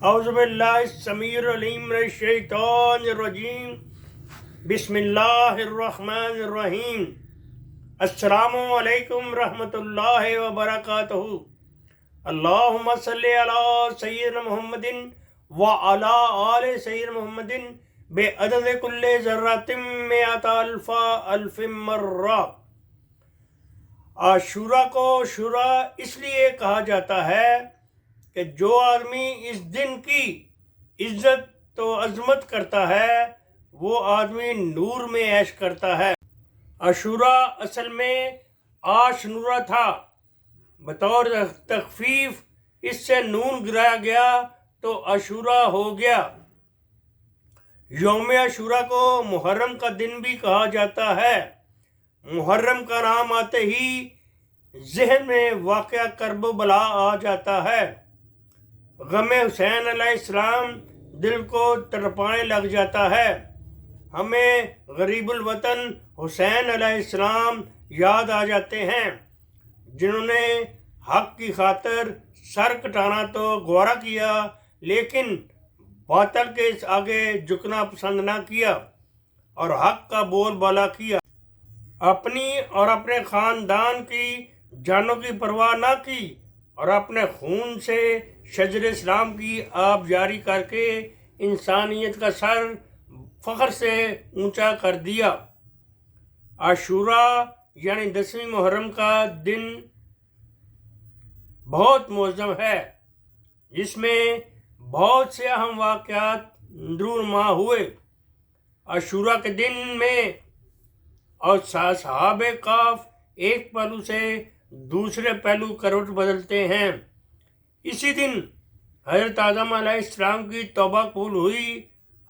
اعوذ باللہ السمیع العلیم من الشیطان الرجیم بسم اللہ الرحمن الرحیم السلام علیکم رحمۃ اللہ وبرکاتہ اللہم صلی علی سیدنا محمد وعلی آل سیدنا محمد بعدد کل ذرۃ مئۃ الف مرہ۔ عاشورہ کو عاشورہ اس لیے کہا جاتا ہے کہ جو آدمی اس دن کی عزت و عظمت کرتا ہے وہ آدمی نور میں عیش کرتا ہے۔ عاشورہ اصل میں عاشورہ تھا، بطور تخفیف اس سے نون گرایا گیا تو عاشورہ ہو گیا۔ یوم عاشورہ کو محرم کا دن بھی کہا جاتا ہے۔ محرم کا نام آتے ہی ذہن میں واقعہ کرب و بلا آ جاتا ہے۔ غم حسین علیہ السلام دل کو تڑپانے لگ جاتا ہے۔ ہمیں غریب الوطن حسین علیہ السلام یاد آ جاتے ہیں، جنہوں نے حق کی خاطر سر کٹانا تو گوارا کیا لیکن باطل کے آگے جھکنا پسند نہ کیا اور حق کا بول بالا کیا۔ اپنی اور اپنے خاندان کی جانوں کی پرواہ نہ کی اور اپنے خون سے شجر اسلام کی آب جاری کر کے انسانیت کا سر فخر سے اونچا کر دیا۔ عاشورہ یعنی 10ویں محرم کا دن بہت معظم ہے، جس میں بہت سے اہم واقعات رونما ہوئے۔ عاشورہ کے دن میں اور اصحاب کہف ایک پہلو سے دوسرے پہلو کروٹ بدلتے ہیں۔ اسی دن حضرت آدم علیہ السلام کی توبہ قبول ہوئی،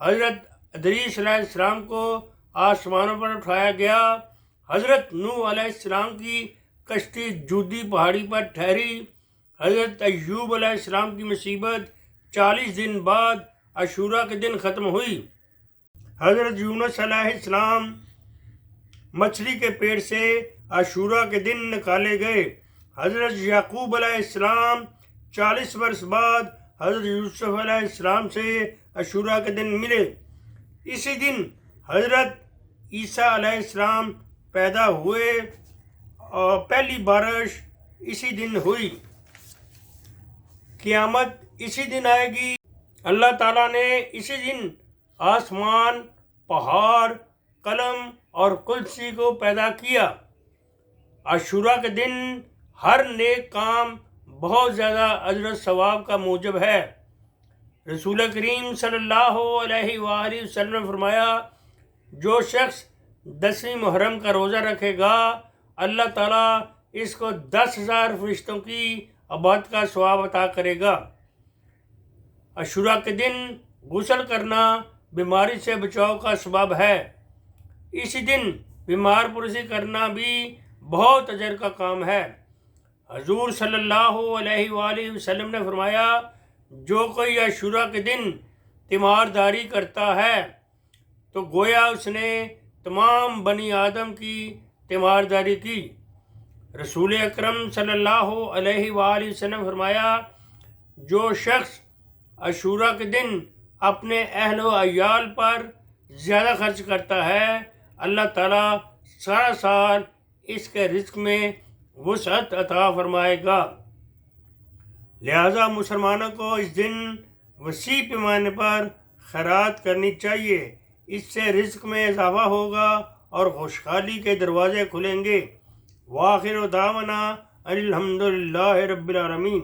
حضرت ادریس علیہ السلام کو آسمانوں پر اٹھایا گیا، حضرت نوح علیہ السلام کی کشتی جودی پہاڑی پر ٹھہری، حضرت ایوب علیہ السلام کی مصیبت 40 دن بعد عاشورہ کے دن ختم ہوئی، حضرت یونس علیہ السلام مچھلی کے پیٹ سے عاشورہ کے دن نکالے گئے، حضرت یعقوب علیہ السلام 40 برس بعد حضرت یوسف علیہ السلام سے عاشورہ کے دن ملے۔ اسی دن حضرت عیسیٰ علیہ السلام پیدا ہوئے اور پہلی بارش اسی دن ہوئی۔ قیامت اسی دن آئے گی۔ اللہ تعالیٰ نے اسی دن آسمان، پہاڑ، قلم اور کرسی کو پیدا کیا۔ عاشورہ کے دن ہر نیک کام بہت زیادہ اجر و ثواب کا موجب ہے۔ رسول کریم صلی اللہ علیہ وآلہ وسلم نے فرمایا، جو شخص 10ویں محرم کا روزہ رکھے گا اللہ تعالیٰ اس کو 10,000 فرشتوں کی عبادت کا ثواب عطا کرے گا۔ عاشورہ کے دن غسل کرنا بیماری سے بچاؤ کا سبب ہے۔ اسی دن بیمار پرسی کرنا بھی بہت اجر کا کام ہے۔ حضور صلی اللہ علیہ وآلہ وسلم نے فرمایا، جو کوئی عاشورہ کے دن تیمارداری کرتا ہے تو گویا اس نے تمام بنی آدم کی تیمارداری کی۔ رسول اکرم صلی اللہ علیہ وآلہ وسلم نے فرمایا، جو شخص عاشورہ کے دن اپنے اہل و عیال پر زیادہ خرچ کرتا ہے اللہ تعالیٰ سارا سال اس کے رزق میں وسعت عطا فرمائے گا۔ لہذا مسلمانوں کو اس دن وسیع پیمانے پر خیرات کرنی چاہیے، اس سے رزق میں اضافہ ہوگا اور خوشحالی کے دروازے کھلیں گے۔ وآخر دعوانا ان الحمد للہ رب العالمین۔